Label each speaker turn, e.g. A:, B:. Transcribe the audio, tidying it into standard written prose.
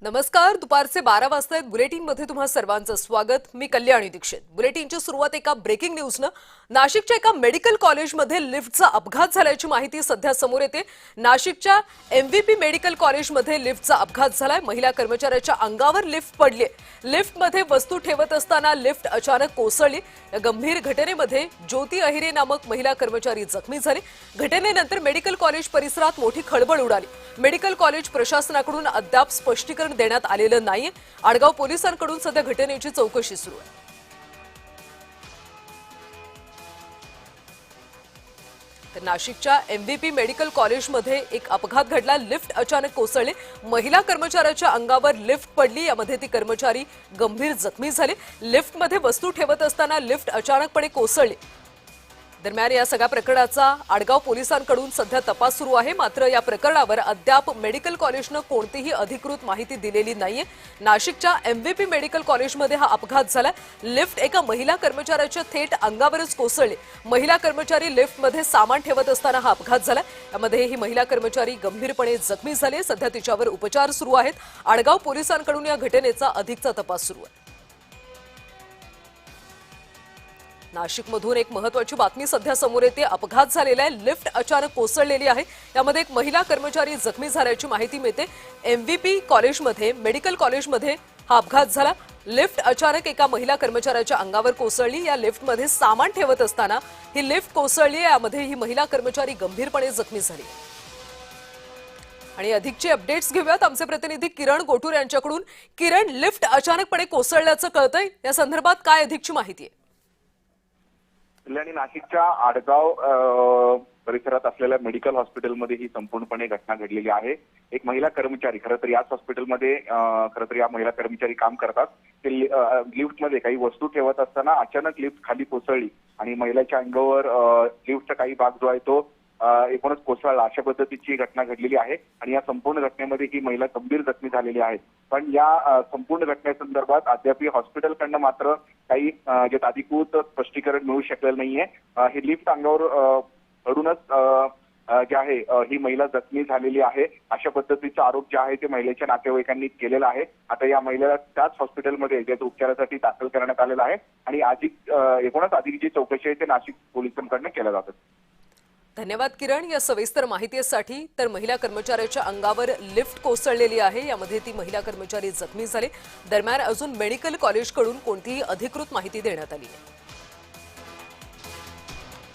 A: नमस्कार. दुपारचे 12 वाजता बुलेटिनमध्ये तुम्हा सर्वांचं स्वागत. मी कल्याणी दीक्षित. बुलेटिनची सुरुवात एका ब्रेकिंग न्यूजनं. नाशिकच्या एका मेडिकल कॉलेजमध्ये लिफ्टचा अपघात झाल्याची माहिती सध्या समोर येते. नाशिकच्या एमव्हीपी मेडिकल कॉलेजमध्ये लिफ्टचा अपघात झालाय. महिला कर्मचाऱ्याच्या अंगावर लिफ्ट पडली. लिफ्टमध्ये वस्तू ठेवत असताना लिफ्ट अचानक कोसळली. या गंभीर घटनेमध्ये ज्योती अहिरे नामक महिला कर्मचारी जखमी झाली. घटनेनंतर मेडिकल कॉलेज परिसरात मोठी खळबळ उडाली. मेडिकल कॉलेज प्रशासनाकडून अद्याप स्पष्टीकरण देण्यात आलेलं नाहीये. आडगाव पोलिसांकडून सध्या घटनेची चौकशी सुरू आहे. तर नाशिकच्या एमव्हीपी मेडिकल कॉलेजमध्ये एक अपघात घडला. लिफ्ट अचानक कोसळले. महिला कर्मचाऱ्याच्या अंगावर लिफ्ट पडली. यामध्ये ती कर्मचारी गंभीर जखमी झाली. लिफ्टमध्ये वस्तू ठेवत असताना लिफ्ट अचानकपणे कोसळली. दरम्यान या सगळ्या प्रकरणाचा आडगाव पोलिसांकडून सध्या तपास सुरू आहे. मात्र या प्रकरणावर अद्याप मेडिकल कॉलेजनं कोणतीही अधिकृत माहिती दिलेली नाहीये. नाशिकच्या एमव्हीपी मेडिकल कॉलेजमध्ये हा अपघात झाला. लिफ्ट एका महिला कर्मचाऱ्याच्या थेट अंगावरच कोसळली. महिला कर्मचारी लिफ्टमध्ये सामान ठेवत असताना हा अपघात झाला. यामध्ये ही महिला कर्मचारी गंभीरपणे जखमी झाली. सध्या तिच्यावर उपचार सुरू आहेत. आडगाव पोलिसांकडून या घटनेचा अधिकचा तपास सुरू आहे. नाशिकमधून एक महत्त्वाची बातमी सध्या समोर येते. अपघात झालेला आहे. लिफ्ट अचानक कोसळलेली आहे. यामध्ये एक महिला कर्मचारी जखमी झाल्याची माहिती मिळते. एमव्हीपी कॉलेजमध्ये मेडिकल कॉलेजमध्ये हा अपघात झाला. लिफ्ट अचानक एका महिला कर्मचाऱ्याच्या अंगावर कोसळली. या लिफ्टमध्ये सामान ठेवत असताना ही लिफ्ट कोसळली. यामध्ये ही महिला कर्मचारी गंभीरपणे जखमी झाली. आणि अधिकचे अपडेट्स घेऊयात आमचे प्रतिनिधी किरण गोटूर यांच्याकडून. किरण, लिफ्ट अचानकपणे कोसळल्याचं कळतंय. या संदर्भात काय अधिकची माहिती आहे?
B: आणि नाशिकच्या आडगाव परिसरात असलेल्या मेडिकल हॉस्पिटलमध्ये ही संपूर्णपणे घटना घडलेली आहे. एक महिला कर्मचारी, खरं तर याच हॉस्पिटलमध्ये या महिला कर्मचारी काम करतात. ते लिफ्टमध्ये काही वस्तू ठेवत असताना अचानक लिफ्ट खाली कोसळली आणि महिलेच्या अंगावर लिफ्टचा काही भाग जो आहे तो एकूणच कोसळला. अशा पद्धतीची घटना घडलेली आहे आणि या संपूर्ण घटनेमध्ये ही महिला गंभीर जखमी झालेली आहे. पण या संपूर्ण घटनेसंदर्भात अद्याप हॉस्पिटलकडनं मात्र काही जे अधिकृत स्पष्टीकरण मिळू शकलेलं नाहीये. हे लिफ्ट अंगावर पडूनच जे आहे ही महिला जखमी झालेली आहे. अशा पद्धतीचा आरोप जे आहे ते महिलेच्या नातेवाईकांनी केलेला आहे. आता या महिलेला त्याच हॉस्पिटलमध्ये ज्याच्या उपचारासाठी दाखल करण्यात आलेला आहे आणि एकूणच अधिक जी चौकशी आहे ते नाशिक पोलिसांकडनं केल्या जातात.
A: धन्यवाद किरण या सविस्तर माहितीसाठी. तर महिला कर्मचाऱ्याच्या अंगावर लिफ्ट कोसळलेली आहे. यामध्ये ती महिला कर्मचारी जखमी झाली. दरम्यान अजून मेडिकल कॉलेजकडून कोणतीही अधिकृत माहिती देण्यात आली नाही.